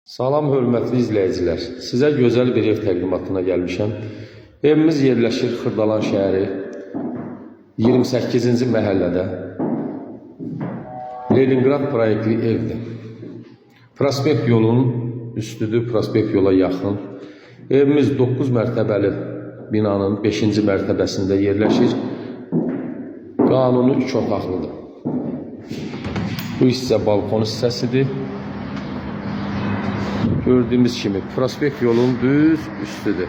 Salam hörmətli izləyicilər. Sizə gözəl bir ev təqdimatına gəlmişəm. Evimiz yerləşir Xırdalan şəhəri 28-ci məhəllədə. Leningrad proyektli evdir. Prospekt yolunun üstüdür, prospekt yola yaxın. Evimiz 9 mərtəbəli binanın 5-ci mərtəbəsində yerləşir. Qanuni 3 otaqlıdır. Bu hissə balkon hissəsidir. Gördüğümüz kimi prospekt yolun düz üstüdür.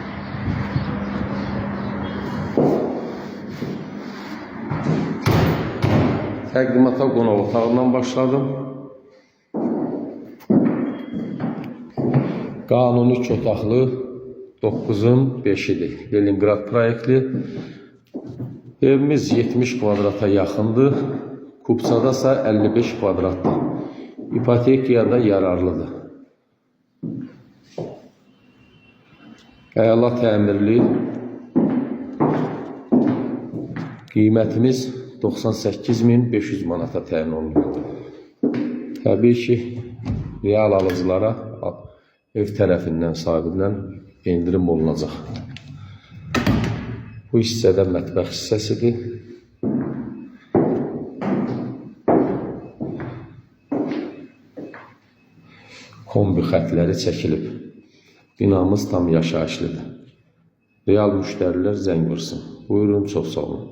Təqdimata qonaq otağından başladım. Qanuni 3 otaqlı 9'un 5'idir. Leningrad proyektli. Evimiz 70 kvadrata yaxındır. Kupçada ise 55 kvadratdır. İpotekaya da yararlıdır. Əla təmirli. Qiymətimiz 98.500 manata təmin olunur. Təbii ki, real alıcılara ev tərəfindən, sahibindən endirim olunacaq. Bu hissədə mətbəx hissəsidir. Kombi xətləri çəkilib. Binamız tam yaşayışlıdır. Real müştərilər zəng vursun. Buyurun, çox sağ olun.